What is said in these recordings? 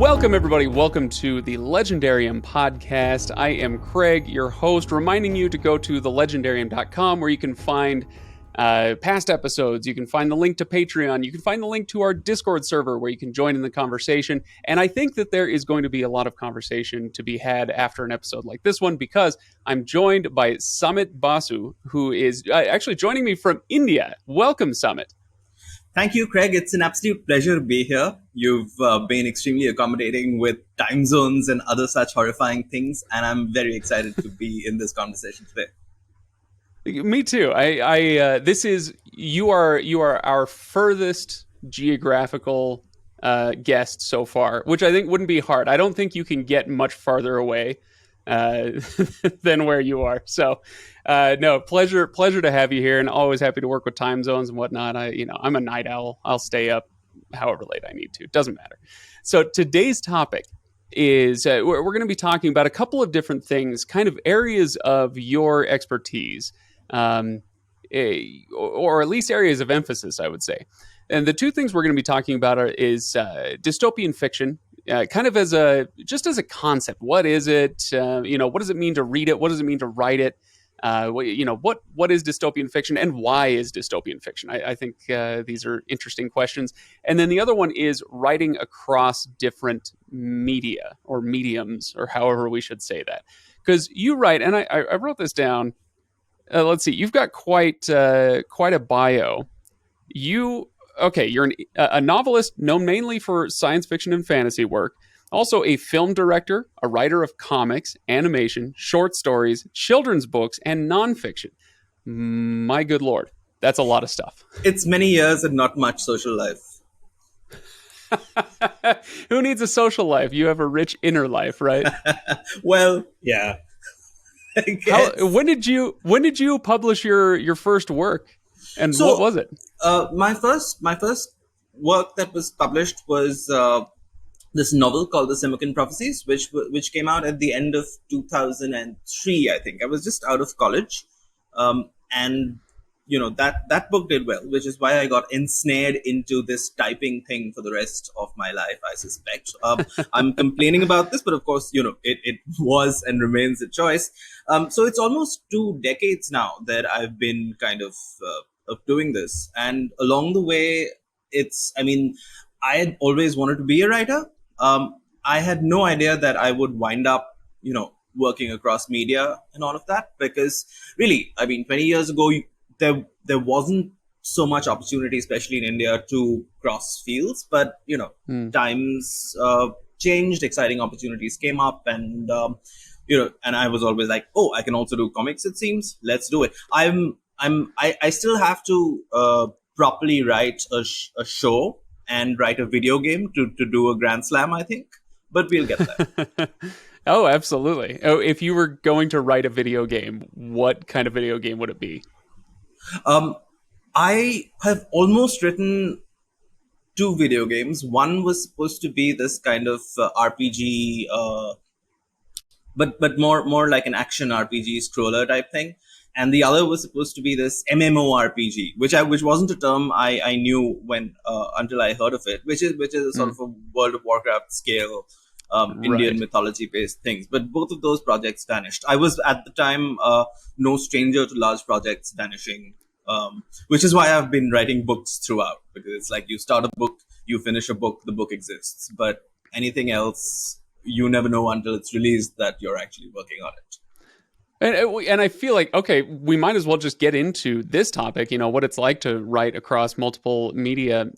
Welcome, everybody. Welcome to the Legendarium podcast. I am Craig, your host, reminding you to go to thelegendarium.com where you can find past episodes. You can find the link to Patreon. You can find the link to our Discord server where you can join in the conversation. And I think that there is going to be a lot of conversation to be had after an episode like this one because I'm joined by Samit Basu, who is actually joining me from India. Welcome, Samit. Thank you, Craig. It's an absolute pleasure to be here. You've been extremely accommodating with time zones and other such horrifying things, and I'm very excited to be in this conversation today. Me too. You are our furthest geographical guest so far, which I think wouldn't be hard. I don't think you can get much farther away than where you are. So, no, pleasure to have you here, and always happy to work with time zones and whatnot. I'm a night owl. I'll stay up however late I need to. Doesn't matter. So today's topic is we're going to be talking about a couple of different things, kind of areas of your expertise, or at least areas of emphasis, I would say. And the two things we're going to be talking about is dystopian fiction. Kind of as a concept. What is it? What does it mean to read it? What does it mean to write it? What is dystopian fiction, and why is dystopian fiction? I think these are interesting questions. And then the other one is writing across different media or mediums, or however we should say that. Because you write, and I wrote this down. Let's see. You've got quite a bio. You're a novelist known mainly for science fiction and fantasy work, also a film director, a writer of comics, animation, short stories, children's books, and nonfiction. My good Lord, that's a lot of stuff. It's many years and not much social life. Who needs a social life? You have a rich inner life, right? Well, yeah. When did you publish your first work? And what was it? My first work that was published was this novel called The Simocan Prophecies, which came out at the end of 2003, I think. I was just out of college, and that book did well, which is why I got ensnared into this typing thing for the rest of my life, I suspect. I'm complaining about this, but of course, it was and remains a choice. So it's almost 2 decades now that I've been kind of doing this, and along the way, I had always wanted to be a writer. I had no idea that I would wind up, working across media and all of that, because really, 20 years ago, there wasn't so much opportunity, especially in India, to cross fields. But times changed, exciting opportunities came up, and and I was always like, oh, I can also do comics. It seems, let's do it. I still have to properly write a show and write a video game to do a grand slam, I think. But we'll get there. Oh, absolutely. Oh, if you were going to write a video game, what kind of video game would it be? I have almost written 2 video games. One was supposed to be this kind of RPG, but more like an action RPG scroller type thing. And the other was supposed to be this MMORPG, which wasn't a term I knew when until I heard of it, which is a sort of a World of Warcraft scale Indian mythology based things. But both of those projects vanished. I was at the time no stranger to large projects vanishing, which is why I've been writing books throughout, because it's like you start a book, you finish a book, the book exists. But anything else, you never know until it's released that you're actually working on it. And I feel like, okay, we might as well just get into this topic, what it's like to write across multiple media.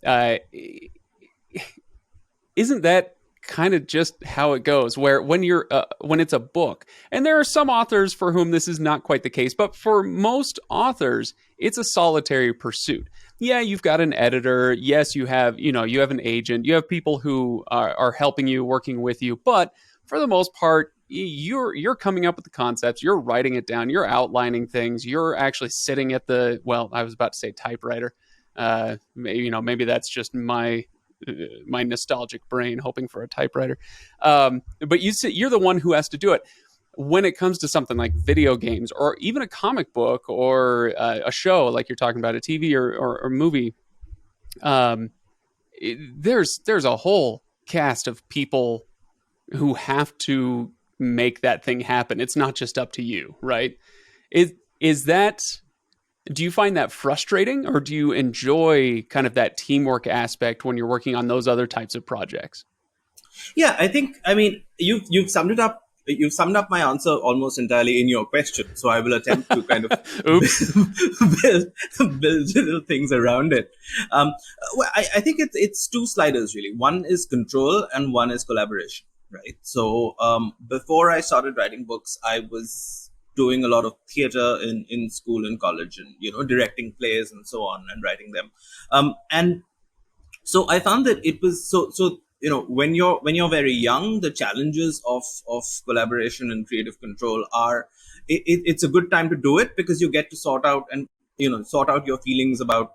Isn't that kind of just how it goes, where when it's a book, and there are some authors for whom this is not quite the case, but for most authors, it's a solitary pursuit. Yeah, you've got an editor. Yes, you have an agent. You have people who are helping you, working with you. But for the most part, you're coming up with the concepts, you're writing it down, you're outlining things, you're actually sitting at I was about to say typewriter. Maybe that's just my nostalgic brain hoping for a typewriter. But you're the one who has to do it. When it comes to something like video games or even a comic book or a show, like you're talking about, a TV or movie, there's a whole cast of people who have to make that thing happen. It's not just up to you, right? Is that, do you find that frustrating, or do you enjoy kind of that teamwork aspect when you're working on those other types of projects? Yeah, I think, I mean, you've summed it up. You've summed up my answer almost entirely in your question. So I will attempt to kind of Oops. build, build little things around it. Well, I think it's two sliders really. One is control and one is collaboration, right? So before I started writing books, I was doing a lot of theater in school and college, and directing plays and so on, and writing them. And so I found that it was so when you're very young, the challenges of collaboration and creative control are, it's a good time to do it, because you get to sort out and sort out your feelings about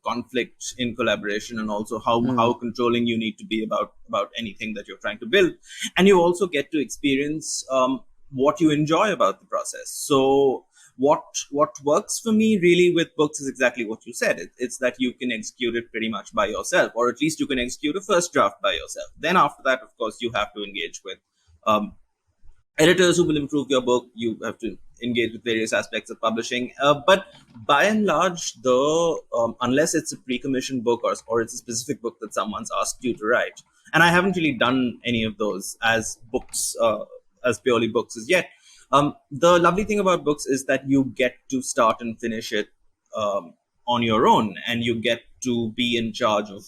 conflict in collaboration, and also how controlling you need to be about anything that you're trying to build. And you also get to experience what you enjoy about the process. So what works for me really with books is exactly what you said. It's that you can execute it pretty much by yourself, or at least you can execute a first draft by yourself. Then after that, of course, you have to engage with um, editors who will improve your book. You have to engage with various aspects of publishing. But by and large, the unless it's a pre-commissioned book, or it's a specific book that someone's asked you to write, and I haven't really done any of those as books, as purely books as yet. The lovely thing about books is that you get to start and finish it on your own, and you get to be in charge of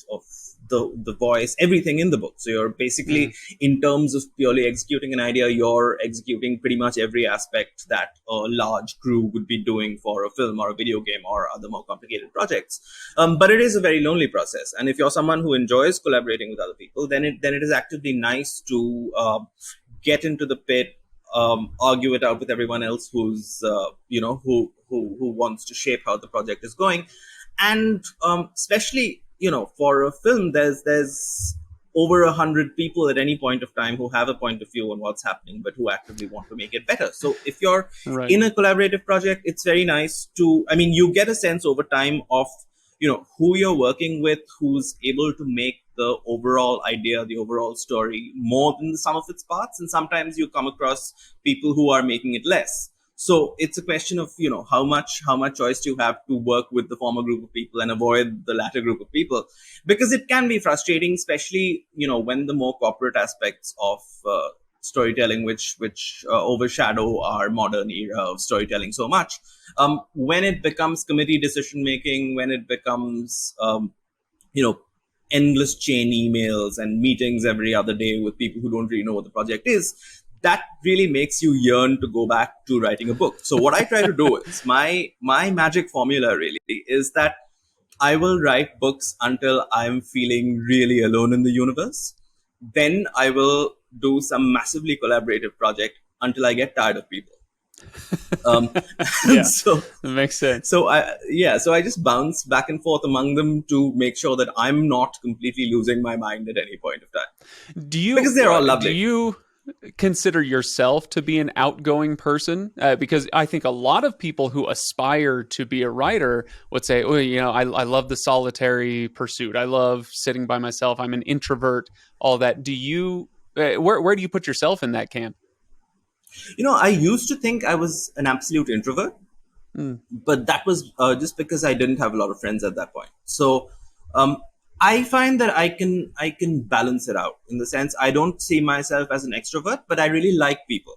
the voice, everything in the book. So you're basically, in terms of purely executing an idea, you're executing pretty much every aspect that a large crew would be doing for a film or a video game or other more complicated projects. But it is a very lonely process. And if you're someone who enjoys collaborating with other people, then it is actively nice to get into the pit, argue it out with everyone else who's who wants to shape how the project is going. And especially for a film, there's over 100 people at any point of time who have a point of view on what's happening, but who actively want to make it better. So if you're Right. in a collaborative project, it's very nice to, I mean, you get a sense over time of who you're working with, who's able to make the overall idea, the overall story, more than the sum of its parts. And sometimes you come across people who are making it less. So it's a question of how much choice you have to work with the former group of people and avoid the latter group of people, because it can be frustrating, especially when the more corporate aspects of storytelling, which overshadow our modern era of storytelling so much. When it becomes committee decision making, when it becomes endless chain emails and meetings every other day with people who don't really know what the project is, that really makes you yearn to go back to writing a book. So what I try to do is, my magic formula really is that I will write books until I'm feeling really alone in the universe. Then I will do some massively collaborative project until I get tired of people. Um, Yeah, so that makes sense. so I just bounce back and forth among them to make sure that I'm not completely losing my mind at any point of time, because they're all Do lovely. you consider yourself to be an outgoing person? Because I think a lot of people who aspire to be a writer would say, oh, I love the solitary pursuit. I love sitting by myself. I'm an introvert, all that. Do you, where do you put yourself in that camp? I used to think I was an absolute introvert, Mm. but that was just because I didn't have a lot of friends at that point. So um, I find that I can balance it out, in the sense I don't see myself as an extrovert, but I really like people.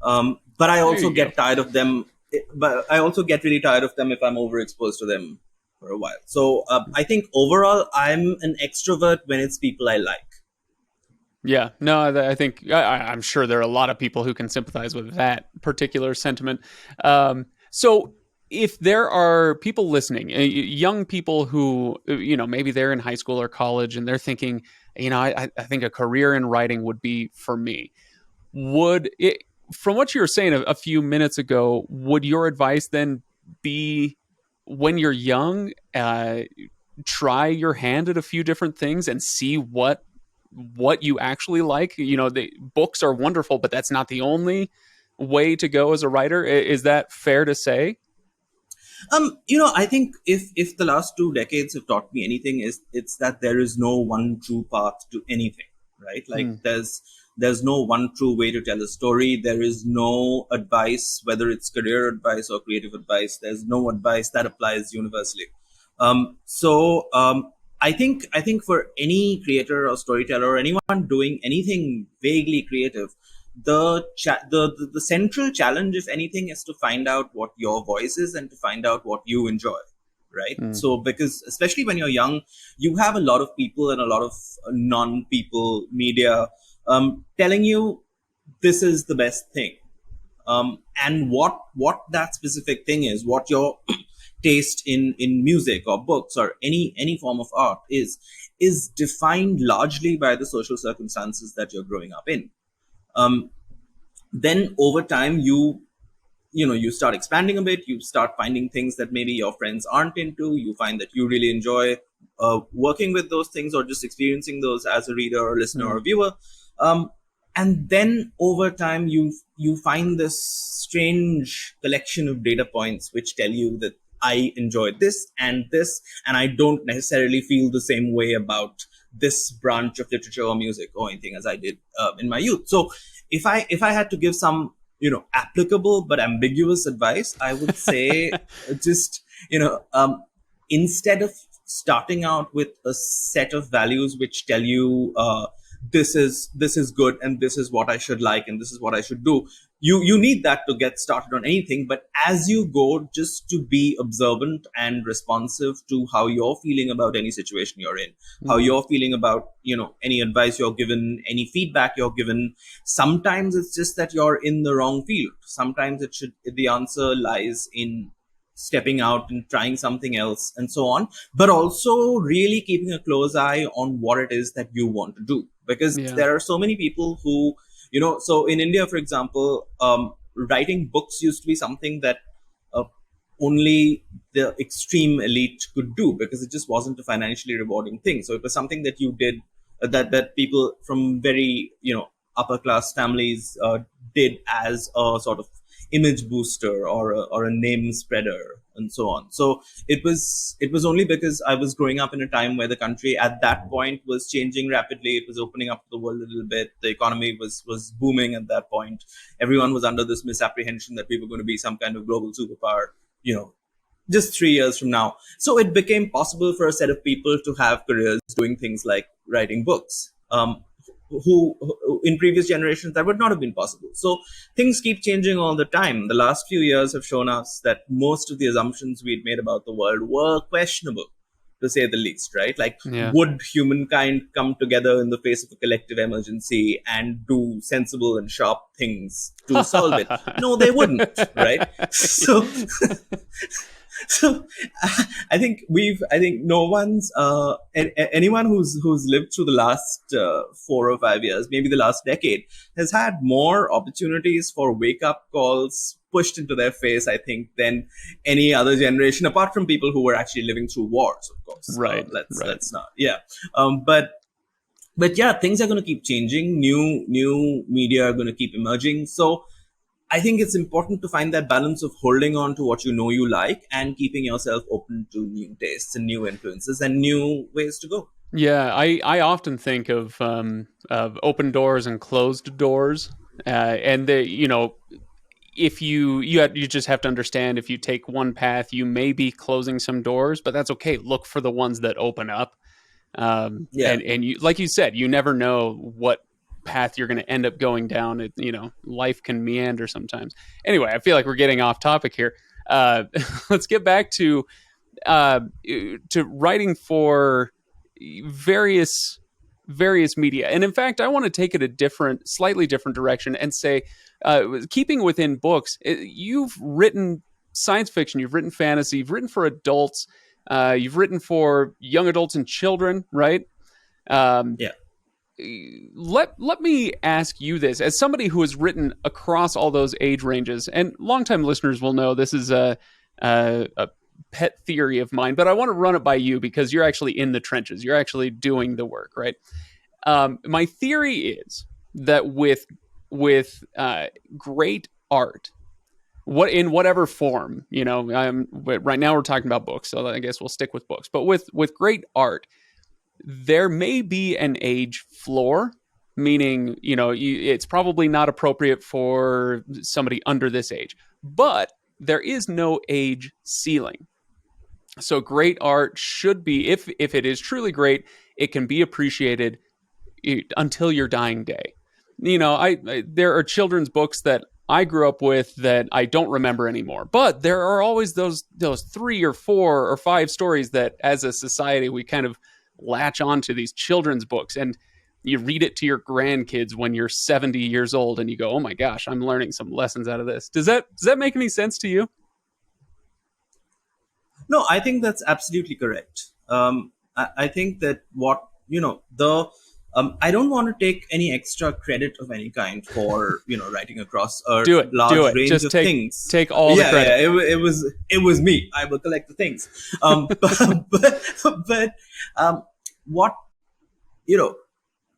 But I There also you go. get tired of them. But I also get really tired of them if I'm overexposed to them for a while. So I think overall I'm an extrovert when it's people I like. Yeah, no, I think I'm sure there are a lot of people who can sympathize with that particular sentiment. So, if there are people listening, young people who maybe they're in high school or college and they're thinking, I think a career in writing would be for me. Would it, from what you were saying a few minutes ago, would your advice then be, when you're young, try your hand at a few different things and see what you actually like? The books are wonderful, but that's not the only way to go as a writer. Is that fair to say? I think if the last 2 decades have taught me anything, is it's that there is no one true path to anything, right? Like Mm, there's no one true way to tell a story. There is no advice, whether it's career advice or creative advice. There's no advice that applies universally. I think for any creator or storyteller or anyone doing anything vaguely creative, the central challenge, if anything, is to find out what your voice is and to find out what you enjoy, right? mm, So because especially when you're young, you have a lot of people and a lot of non-people media telling you this is the best thing, and what that specific thing is, what your taste in music or books or any form of art is defined largely by the social circumstances that you're growing up in. um, then over time you start expanding a bit, you start finding things that maybe your friends aren't into, you find that you really enjoy working with those things or just experiencing those as a reader or listener or mm. viewer. um, and then over time you find this strange collection of data points which tell you that I enjoy this and I don't necessarily feel the same way about this branch of literature or music or anything as I did in my youth. So if I had to give some applicable but ambiguous advice, I would say just instead of starting out with a set of values which tell you this is good and this is what I should like and this is what I should do. You need that to get started on anything, but as you go, just to be observant and responsive to how you're feeling about any situation you're in, how Mm. you're feeling about any advice you're given, any feedback you're given. Sometimes it's just that you're in the wrong field. Sometimes the answer lies in stepping out and trying something else and so on, but also really keeping a close eye on what it is that you want to do, because Yeah. there are so many people who so in India, for example, writing books used to be something that uh, only the extreme elite could do because it just wasn't a financially rewarding thing. So it was something that you did, that people from very upper class families did as a sort of image booster or a name spreader and so on. So it was only because I was growing up in a time where the country at that point was changing rapidly. It was opening up to the world a little bit. The economy was booming at that point. Everyone was under this misapprehension that we were going to be some kind of global superpower, you know, just 3 years from now. So it became possible for a set of people to have careers doing things like writing books. Who in previous generations that would not have been possible. So things keep changing all the time. The last few years have shown us that most of the assumptions we'd made about the world were questionable, to say the least, right? Like, Yeah. would humankind come together in the face of a collective emergency and do sensible and sharp things to solve it? No, they wouldn't, right? So so I think no one's anyone who's lived through the last 4 or 5 years, maybe the last decade, has had more opportunities for wake up calls pushed into their face, I think, than any other generation, apart from people who were actually living through wars, of course. Right. Let's Right. let's not, yeah. But yeah, things are going to keep changing. New media are going to keep emerging. So I think it's important to find that balance of holding on to what you like and keeping yourself open to new tastes and new influences and new ways to go. Yeah, I often think of open doors and closed doors, and if you just have to understand, if you take one path, you may be closing some doors, but that's okay. Look for the ones that open up, Yeah. and you, like you said, you never know what path you're going to end up going down. Life can meander sometimes. Anyway, I feel like we're getting off topic here. Let's get back uh, to writing for various media. And in fact, I want to take it a slightly different direction and say, keeping within books, you've written science fiction, you've written fantasy, you've written for adults, you've written for young adults and children, right? Um, Yeah. let me ask you this, as somebody who has written across all those age ranges, and longtime listeners will know this is a pet theory of mine, but I want to run it by you because you're actually in the trenches, you're actually doing the work, right? My theory is that with great art, what in whatever form, right now we're talking about books, so I guess we'll stick with books. But with great art, there may be an age floor, meaning, it's probably not appropriate for somebody under this age, but there is no age ceiling. So great art should be, if it is truly great, it can be appreciated until your dying day. There are children's books that I grew up with that I don't remember anymore, but there are always those 3 or 4 or 5 stories that, as a society, we kind of latch onto these children's books, and you read it to your grandkids when you're 70 years old, and you go, "Oh my gosh, I'm learning some lessons out of this." Does that make any sense to you? No, I think that's absolutely correct. I think that I don't want to take any extra credit of any kind for writing across a Do large it. range Just of take, things. Take all the credit. Yeah, it was me. I will collect the things. But what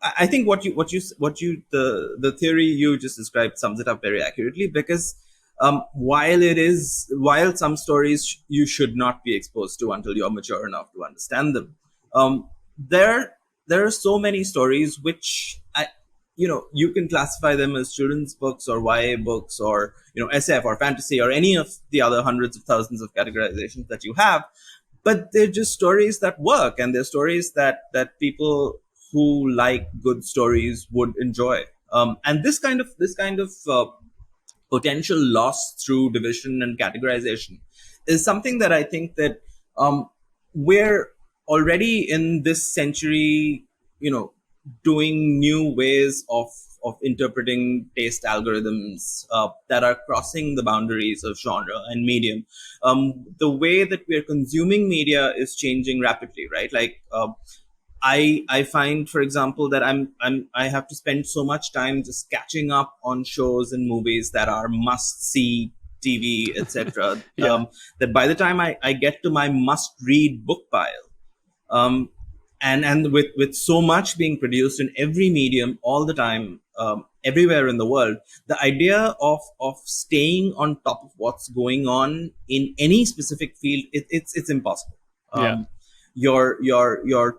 I think the theory you just described sums it up very accurately, because while some stories you should not be exposed to until you're mature enough to understand them, there are so many stories which you can classify them as children's books or YA books or SF or fantasy or any of the other hundreds of thousands of categorizations that you have, but they're just stories that work, and they're stories that people who like good stories would enjoy. And this kind of potential loss through division and categorization is something that I think that we're already in this century, doing new ways of interpreting taste algorithms that are crossing the boundaries of genre and medium. The way that we're consuming media is changing rapidly, right? Like I find, for example, that I have to spend so much time just catching up on shows and movies that are must see TV, etc. Yeah. That by the time I get to my must read book pile, and with so much being produced in every medium all the time, everywhere in the world, the idea of staying on top of what's going on in any specific field, it's impossible. Yeah. Your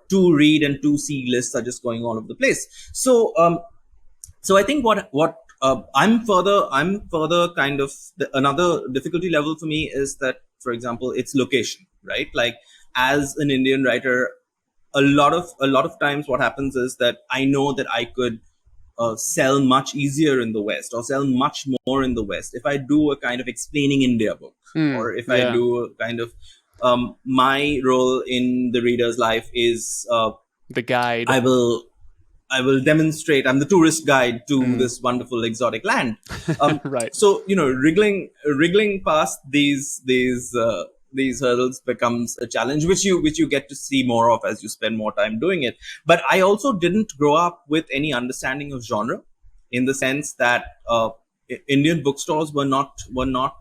to read and to see lists are just going all over the place. So I think what I'm further kind of another difficulty level for me is that, for example, it's location, right? Like, as an Indian writer, a lot of times what happens is that I know that I could sell much easier in the West, or sell much more in the West, if I do a kind of explaining India book, or if I do a kind of my role in the reader's life is the guide. I will demonstrate. I'm the tourist guide to this wonderful exotic land. Right. So wriggling past these hurdles becomes a challenge, which you get to see more of as you spend more time doing it. But I also didn't grow up with any understanding of genre, in the sense that Indian bookstores were not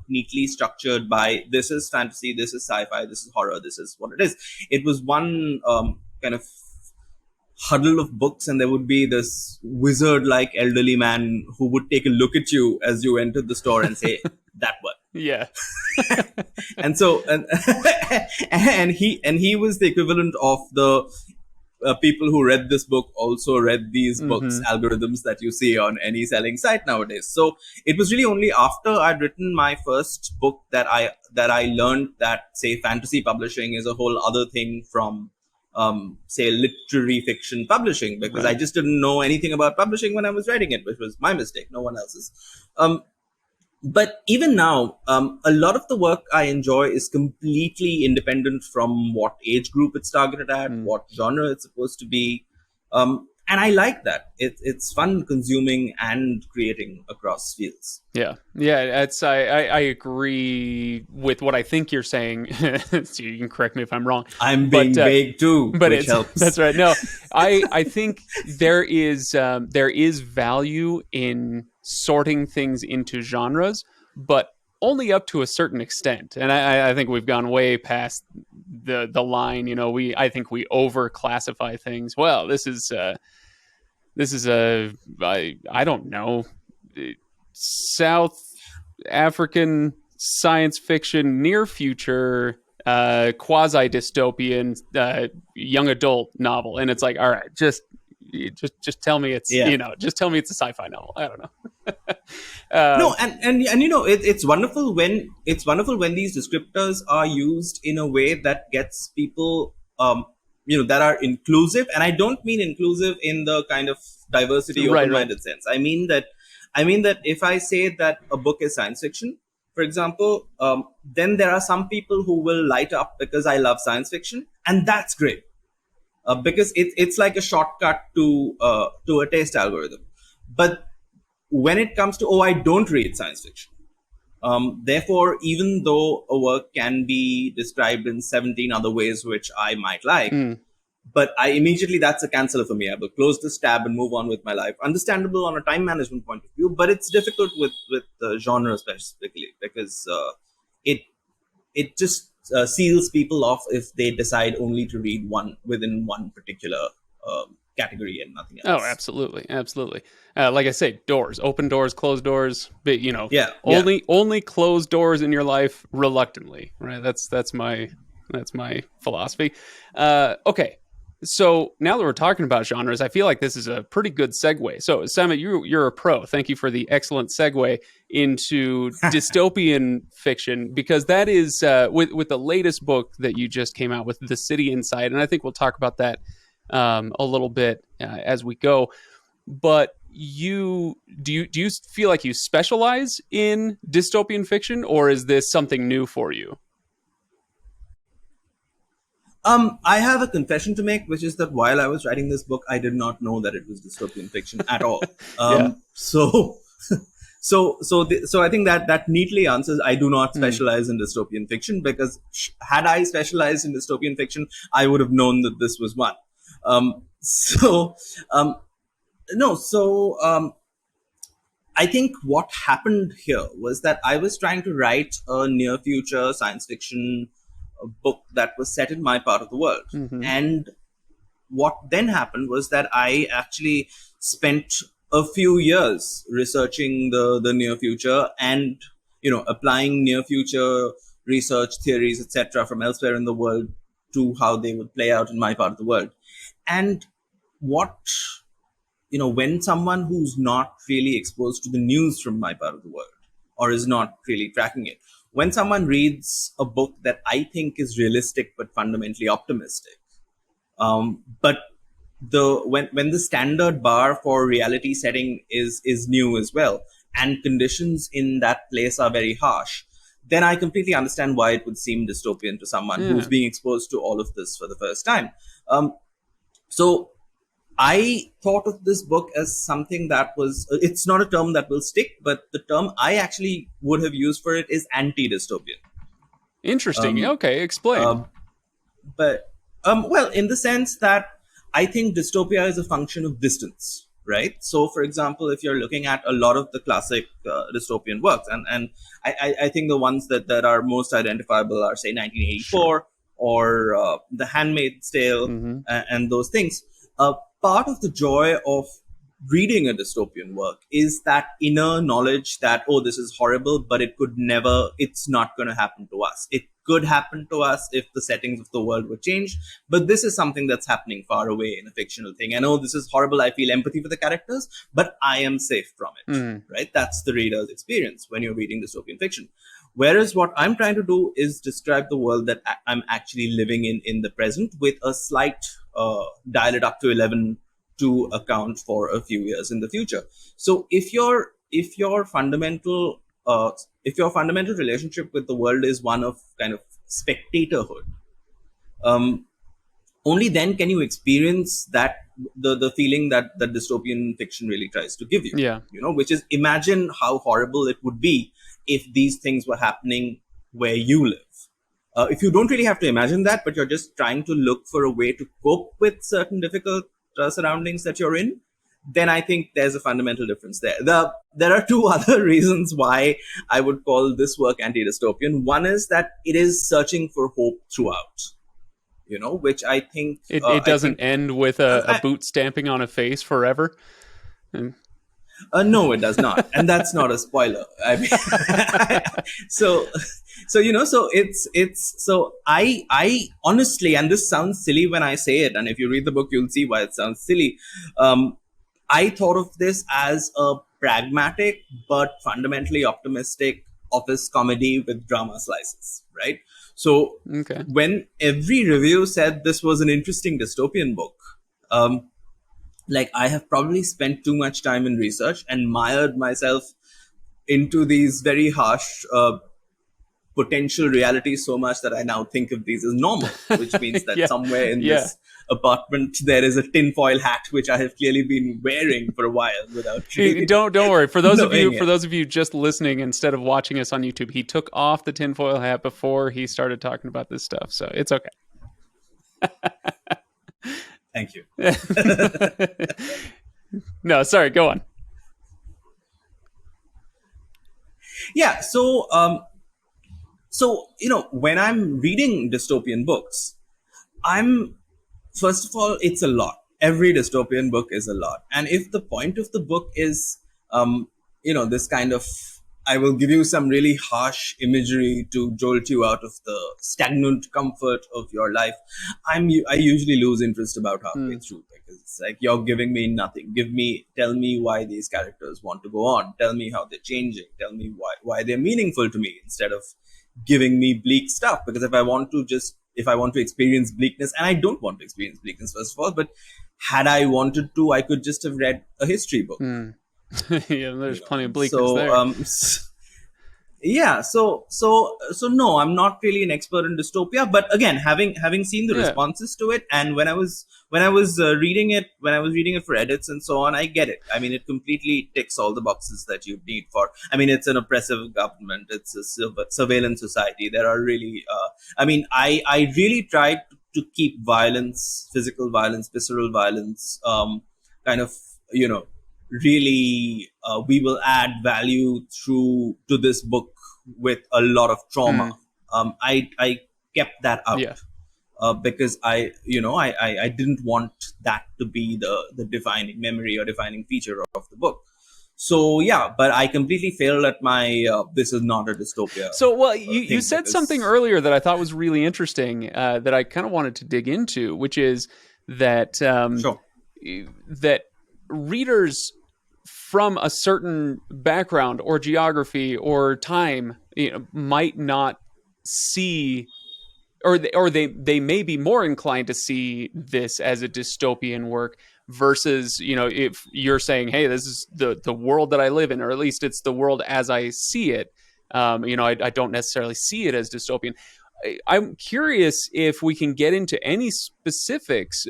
neatly structured by, this is fantasy, this is sci-fi, this is horror, this is what it is. It was one kind of huddle of books, and there would be this wizard-like elderly man who would take a look at you as you entered the store and say, "That one." Yeah. And so and he was the equivalent of the people who read this book also read these books algorithms that you see on any selling site nowadays. So it was really only after I'd written my first book that I learned that, say, fantasy publishing is a whole other thing from say literary fiction publishing, because I just didn't know anything about publishing when I was writing it, which was my mistake, no one else's. But even now, a lot of the work I enjoy is completely independent from what age group it's targeted at, what genre it's supposed to be. And I like that. It's fun consuming and creating across fields. Yeah. I agree with what I think you're saying. So you can correct me if I'm wrong. I'm being vague too, but which helps. That's right. No, I think there is value in sorting things into genres, but only up to a certain extent. And I think we've gone way past the line. I think we over classify things. Well, this is I don't know, South African science fiction, near future, quasi dystopian, young adult novel, and it's like, all right, just tell me it's Yeah. just tell me it's a sci-fi novel. I don't know. No, and it's wonderful when these descriptors are used in a way that gets people that are inclusive. And I don't mean inclusive in the kind of diversity, Right, right. open-minded sense. I mean that if I say that a book is science fiction, for example, then there are some people who will light up because I love science fiction, and that's great. Because it's like a shortcut to a taste algorithm. But when it comes to, I don't read science fiction. Therefore, even though a work can be described in 17 other ways, which I might like, but I immediately, that's a canceller for me. I will close this tab and move on with my life. Understandable on a time management point of view, but it's difficult with genre specifically, because it just seals people off if they decide only to read one within one particular category and nothing else. Oh, absolutely, absolutely. Like I say, doors, open doors, closed doors. But only close doors in your life reluctantly, right? That's my philosophy. Okay, so now that we're talking about genres, I feel like this is a pretty good segue. So, Samit, you're a pro. Thank you for the excellent segue into dystopian fiction, because that is with the latest book that you just came out with, The City Inside, and I think we'll talk about that a little bit as we go. But do you feel like you specialize in dystopian fiction, or is this something new for you? I have a confession to make, which is that while I was writing this book, I did not know that it was dystopian fiction at all. Yeah. So, so I think that neatly answers. I do not specialize in dystopian fiction, because had I specialized in dystopian fiction, I would have known that this was one. No, so I think what happened here was that I was trying to write a near future science fiction book that was set in my part of the world. And what then happened was that I actually spent a few years researching the near future, and applying near future research theories, etc., from elsewhere in the world to how they would play out in my part of the world. And when someone who's not really exposed to the news from my part of the world, or is not really tracking it, when someone reads a book that I think is realistic but fundamentally optimistic, but when the standard bar for reality setting is new as well, and conditions in that place are very harsh, then I completely understand why it would seem dystopian to someone who's being exposed to all of this for the first time. So I thought of this book as something that was, it's not a term that will stick, but the term I actually would have used for it is anti-dystopian. Interesting. Okay, explain. Well, in the sense that I think dystopia is a function of distance, right? So, for example, if you're looking at a lot of the classic dystopian works, and I think the ones that are most identifiable are, say, 1984 or The Handmaid's Tale, and those things. Part of the joy of reading a dystopian work is that inner knowledge that, this is horrible, but it's not going to happen to us. It could happen to us if the settings of the world were changed, but this is something that's happening far away in a fictional thing. I know this is horrible. I feel empathy for the characters, but I am safe from it, right? That's the reader's experience when you're reading dystopian fiction. Whereas what I'm trying to do is describe the world that I'm actually living in the present, with a slight dial it up to 11 to account for a few years in the future. So if your fundamental relationship with the world is one of kind of spectatorhood, only then can you experience that the feeling that dystopian fiction really tries to give you. Yeah. Which is, imagine how horrible it would be if these things were happening where you live. If you don't really have to imagine that, but you're just trying to look for a way to cope with certain difficult surroundings that you're in, then I think there's a fundamental difference there. There are two other reasons why I would call this work anti-dystopian. One is that it is searching for hope throughout, which I think... It doesn't end with a boot stamping on a face forever. No, it does not, and that's not a spoiler. I mean, so so I honestly, and this sounds silly when I say it, and if you read the book, you'll see why it sounds silly. Um, I thought of this as a pragmatic but fundamentally optimistic office comedy with drama slices, right? So Okay. when every review said this was an interesting dystopian book, um, like I have probably spent too much time in research and mired myself into these very harsh potential realities so much that I now think of these as normal, which means that Yeah. somewhere in Yeah. this apartment there is a tinfoil hat which I have clearly been wearing for a while without really Don't worry. knowing For it. those of you just listening instead of watching us on YouTube, he took off the tinfoil hat before he started talking about this stuff, so it's okay. Thank you. No, sorry. Go on. Yeah. So when I'm reading dystopian books, I'm first of all, it's a lot. Every dystopian book is a lot, and if the point of the book is this kind of, I will give you some really harsh imagery to jolt you out of the stagnant comfort of your life, I usually lose interest about halfway through, because it's like, you're giving me nothing. Tell me why these characters want to go on, tell me how they're changing, tell me why they're meaningful to me, instead of giving me bleak stuff. Because if I want to experience bleakness, and I don't want to experience bleakness, first of all, but had I wanted to, I could just have read a history book. Yeah, there's plenty of bleakness So there. yeah, so no, I'm not really an expert in dystopia, but again, having seen the Yeah. responses to it, and when I was reading it for edits and so on, I get it. I mean, it completely ticks all the boxes that you need for. I mean, it's an oppressive government, it's a surveillance society. There are really I mean, I really tried to keep violence, physical violence, visceral violence, kind of, really, we will add value through to this book with a lot of trauma. I kept that out, Yeah. because I didn't want that to be the defining memory or defining feature of the book. So yeah, but I completely failed at my this is not a dystopia So, well, you thing, said something because earlier that I thought was really interesting, that I kind of wanted to dig into, which is that sure. that readers from a certain background or geography or time, might not see, or they may be more inclined to see this as a dystopian work versus, if you're saying, hey, this is the world that I live in, or at least it's the world as I see it. I don't necessarily see it as dystopian. I'm curious if we can get into any specifics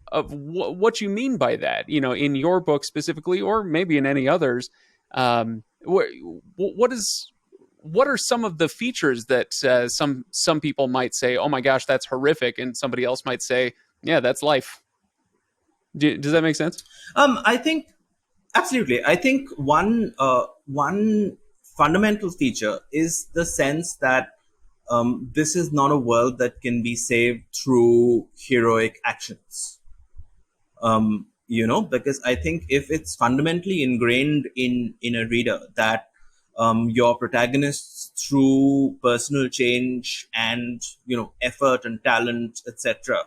of what you mean by that, in your book specifically, or maybe in any others. What are some of the features that some people might say, oh my gosh, that's horrific, and somebody else might say, yeah, that's life. Does that make sense? I think absolutely. I think one fundamental feature is the sense that this is not a world that can be saved through heroic actions. Because I think if it's fundamentally ingrained in a reader that your protagonists, through personal change and effort and talent, etc.,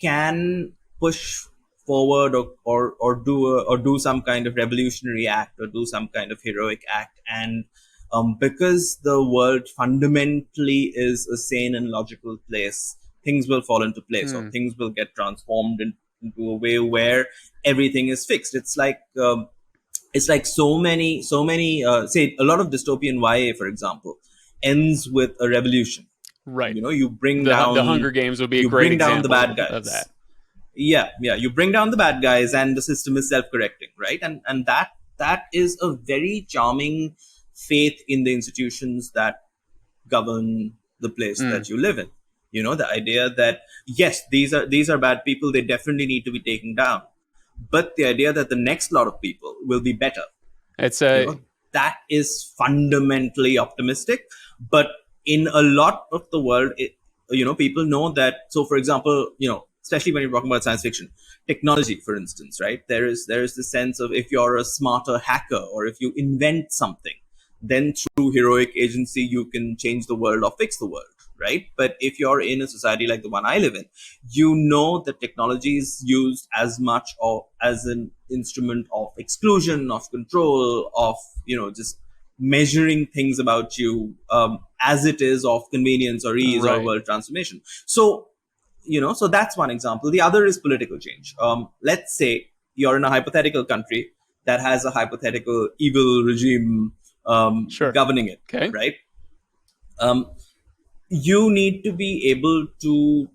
can push forward, or do some kind of revolutionary act, or do some kind of heroic act, and because the world fundamentally is a sane and logical place, things will fall into place, or things will get transformed into a way where everything is fixed. It's like so many say a lot of dystopian YA, for example, ends with a revolution. Right. You bring The Hunger down Games would be a you great bring down the example bad of that. guys. Yeah, you bring down the bad guys, and the system is self-correcting, right? And that is a very charming faith in the institutions that govern the place that you live in. The idea that yes, these are bad people, they definitely need to be taken down, but the idea that the next lot of people will be better, It's you a know that is fundamentally optimistic. But in a lot of the world, people know that. So for example, especially when you're talking about science fiction, technology, for instance, right? There is the sense of if you're a smarter hacker or if you invent something, then through heroic agency you can change the world or fix the world, right? But if you're in a society like the one I live in, you know that technology is used as much or as an instrument of exclusion, of control, of just measuring things about you, as it is of convenience or ease or Right. world transformation. So that's one example. The other is political change. Let's say you're in a hypothetical country that has a hypothetical evil regime Sure. governing it, Okay. right? Um, you need to be able to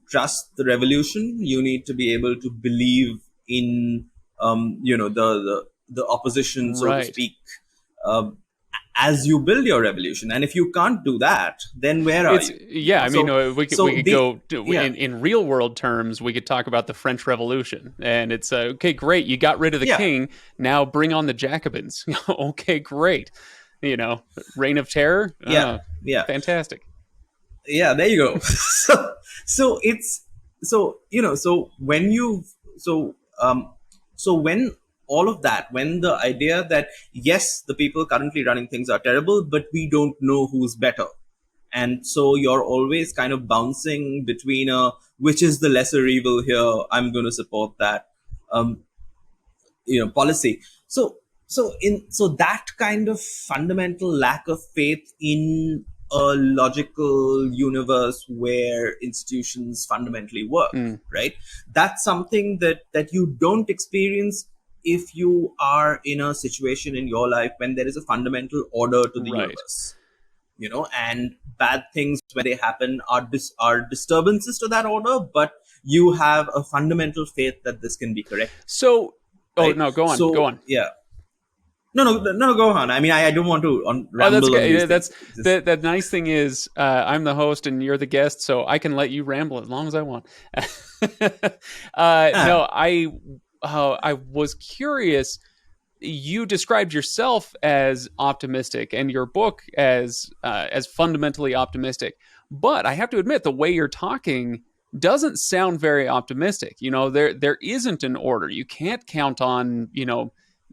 trust the revolution. You need to be able to believe in, the opposition, so to Right. speak, um, as you build your revolution. And if you can't do that, then where are It's you? yeah. I mean, So, we could the go yeah, in real world terms. We could talk about the French Revolution, and it's okay. Great, you got rid of the yeah, king. Now bring on the Jacobins. Okay, great. You know, Reign of Terror. yeah, yeah, Fantastic. yeah. There you go. So it's so when you so when all of that, when the idea that yes, the people currently running things are terrible, but we don't know who's better, and so you're always kind of bouncing between a which is the lesser evil here. I'm going to support that. Um, policy. So that kind of fundamental lack of faith in a logical universe where institutions fundamentally work, Mm, right? That's something that you don't experience if you are in a situation in your life when there is a fundamental order to the right. universe, and bad things when they happen are disturbances to that order, but you have a fundamental faith that this can be corrected, So, oh right? no, go on, go So on. yeah, no, go on. I mean, I don't want to Oh, that's ramble on okay. these Yeah, things. that's Just the nice thing is I'm the host and you're the guest, so I can let you ramble as long as I want. ah, No, I was curious. You described yourself as optimistic and your book as fundamentally optimistic, but I have to admit the way you're talking doesn't sound very optimistic. There isn't an order. You can't count on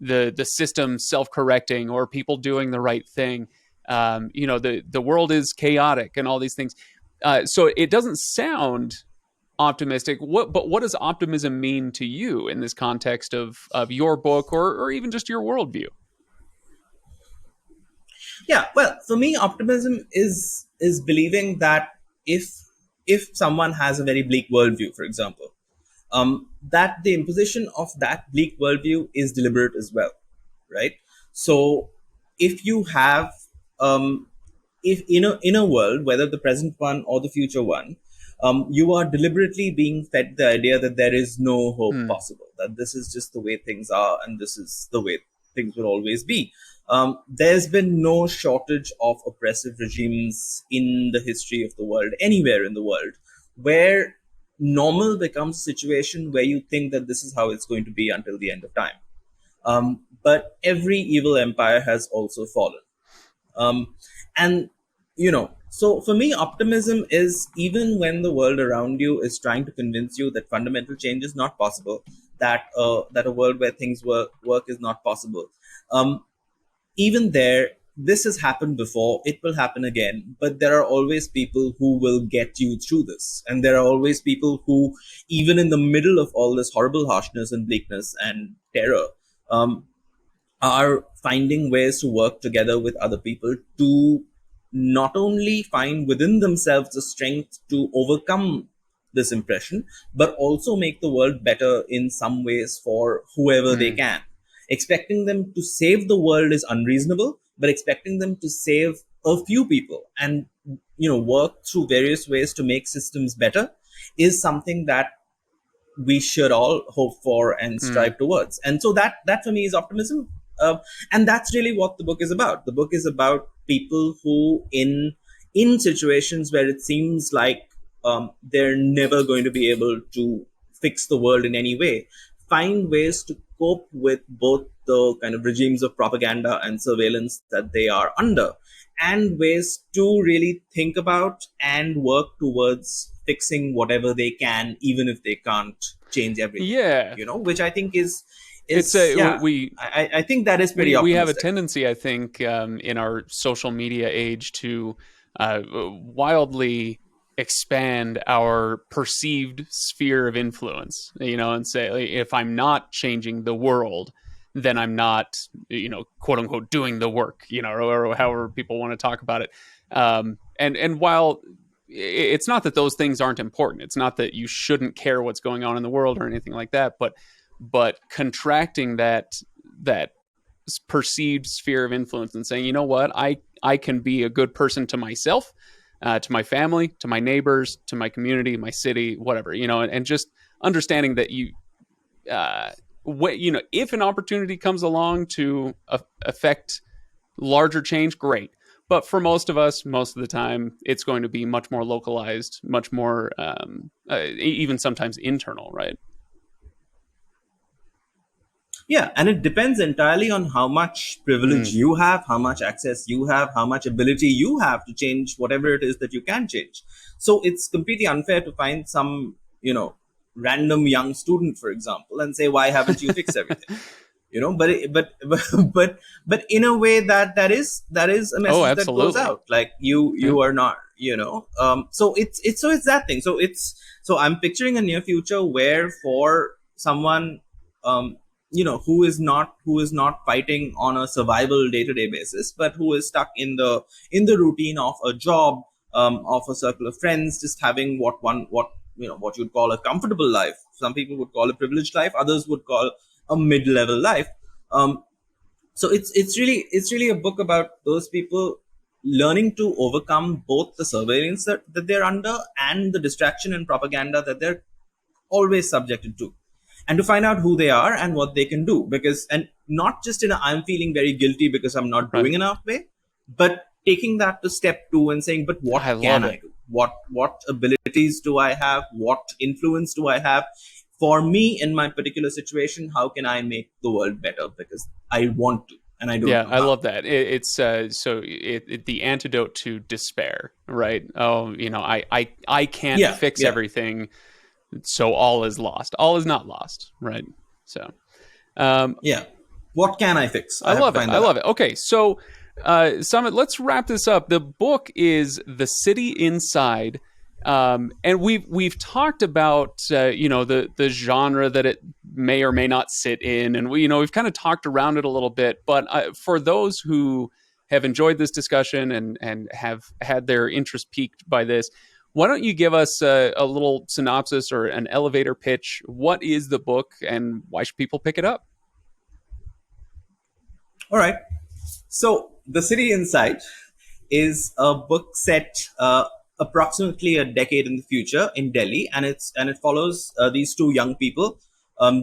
the system self-correcting or people doing the right thing. The world is chaotic and all these things. So it doesn't sound optimistic. What does optimism mean to you in this context of your book or even just your worldview? yeah. Well, for me, optimism is believing that if someone has a very bleak worldview, for example, that the imposition of that bleak worldview is deliberate as well, right? So if you have if in a world, whether the present one or the future one, you are deliberately being fed the idea that there is no hope Hmm. possible, that this is just the way things are and this is the way things will always be. There's been no shortage of oppressive regimes in the history of the world, anywhere in the world, where normal becomes a situation where you think that this is how it's going to be until the end of time. But every evil empire has also fallen. And so for me, optimism is even when the world around you is trying to convince you that fundamental change is not possible, that a world where things work is not possible. um, Even there, this has happened before, it will happen again, but there are always people who will get you through this, and there are always people who, even in the middle of all this horrible harshness and bleakness and terror, um, are finding ways to work together with other people to not only find within themselves the strength to overcome this impression, but also make the world better in some ways for whoever they Hmm. can. Expecting them to save the world is unreasonable, but expecting them to save a few people and work through various ways to make systems better is something that we should all hope for and Hmm. strive towards. And so that for me is optimism. And that's really what the book is about. The book is about people who, in situations where it seems like they're never going to be able to fix the world in any way, find ways to cope with both the kind of regimes of propaganda and surveillance that they are under, and ways to really think about and work towards fixing whatever they can, even if they can't change everything. Yeah, Which I think is it's is a yeah. we I think that is pretty we have a optimistic. tendency, I think, in our social media age to wildly expand our perceived sphere of influence, and say, like, if I'm not changing the world, then I'm not, quote unquote, doing the work, or however people want to talk about it. And while it's not that those things aren't important, it's not that you shouldn't care what's going on in the world or anything like that, but contracting that perceived sphere of influence and saying, you know what, I can be a good person to myself, to my family, to my neighbors, to my community, my city, whatever, and just understanding that if an opportunity comes along to affect larger change, great. But for most of us, most of the time, it's going to be much more localized, much more, even sometimes internal, right? Yeah, and it depends entirely on how much privilege Mm. you have, how much access you have, how much ability you have to change whatever it is that you can change. So it's completely unfair to find some, random young student, for example, and say, "Why haven't you fixed everything?" But in a way that is a Oh, message that goes absolutely. out, like you Yeah. you are not, so it's that thing. So I'm picturing a near future where, for someone, um who is not fighting on a survival day-to-day basis, but who is stuck in the routine of a job, of a circle of friends, just having what you'd call a comfortable life. Some people would call a privileged life, others would call a mid-level life. So it's really a book about those people learning to overcome both the surveillance that they're under, and the distraction and propaganda that they're always subjected to, and to find out who they are and what they can do. Because, and not just in a "I'm feeling very guilty because I'm not Right. doing enough" way, but taking that to step two and saying, "But what I can love I it. do? What abilities do I have? What influence do I have? For me, in my particular situation, how can I make the world better? Because I want to, and I don't Yeah, know I how." love that. It's the antidote to despair, right? Oh, I can't Yeah, fix yeah, everything, so all is lost. All is not lost, right? So, um, yeah. What can I fix? I I have to love it. find I that love out. it. Okay, so Summit, let's wrap this up. The book is The City Inside. And we've talked about the genre that it may or may not sit in, and we've kind of talked around it a little bit. But for those who have enjoyed this discussion and have had their interest piqued by this, why don't you give us a little synopsis or an elevator pitch? What is the book, and why should people pick it up? All right. So, The City Inside is a book set approximately a decade in the future in Delhi, and it follows these two young people,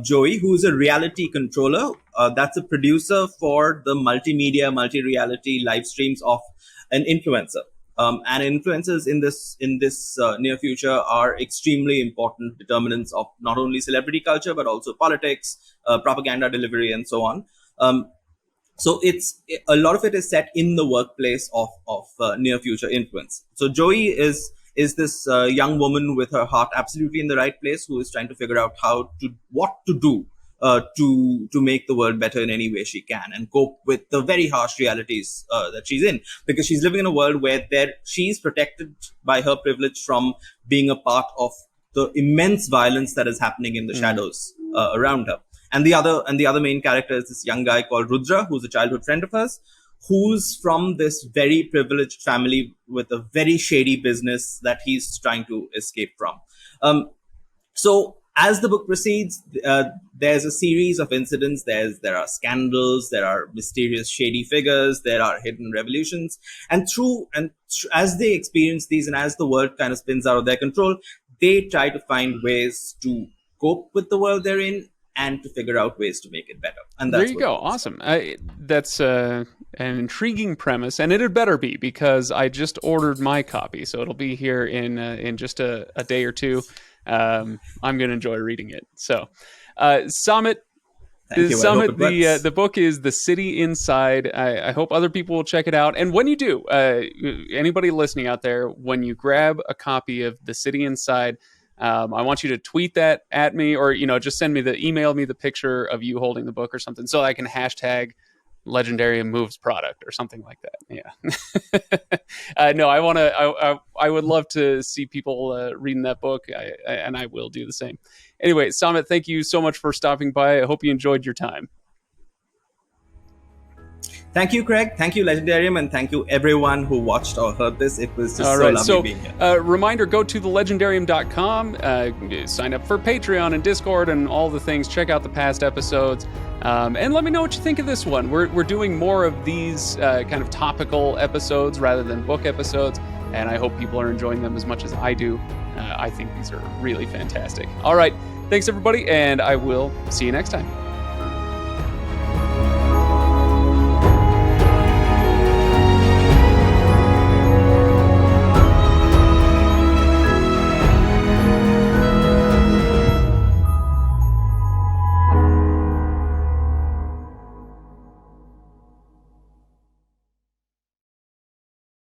Joey, who is a reality controller. That's a producer for the multimedia, multi-reality live streams of an influencer. And influencers in this near future are extremely important determinants of not only celebrity culture but also politics, propaganda delivery, and so on. So it's a lot of it is set in the workplace of near future influence. So Joey is this young woman with her heart absolutely in the right place, who is trying to figure out what to do to make the world better in any way she can, and cope with the very harsh realities that she's in, because she's living in a world where she's protected by her privilege from being a part of the immense violence that is happening in the Mm. shadows around her. And the other main character is this young guy called Rudra, who's a childhood friend of hers, who's from this very privileged family with a very shady business that he's trying to escape from. So as the book proceeds, there's a series of incidents. There are scandals, there are mysterious shady figures, there are hidden revolutions, as they experience these, and as the world kind of spins out of their control, they try to find ways to cope with the world they're in, and to figure out ways to make it better. And There that's you what the go. book is about. Awesome. That's an intriguing premise, and it had better be, because I just ordered my copy, so it'll be here in just a day or two. I'm going to enjoy reading it. So, Samit, Thank you. I hope Summit, it works. the book is The City Inside. I hope other people will check it out. And when you do, anybody listening out there, when you grab a copy of The City Inside, I want you to tweet that at me, or just email me the picture of you holding the book or something, so I can hashtag Legendarium moves product or something like that. Yeah. No, I want to. I would love to see people reading that book, and I will do the same. Anyway, Samit, thank you so much for stopping by. I hope you enjoyed your time. Thank you, Craig. Thank you, Legendarium, and thank you everyone who watched or heard this. It was just lovely being here. Reminder, go to thelegendarium.com, sign up for Patreon and Discord and all the things. Check out the past episodes, and let me know what you think of this one. We're doing more of these kind of topical episodes rather than book episodes, and I hope people are enjoying them as much as I do. I think these are really fantastic. All right, thanks everybody, and I will see you next time.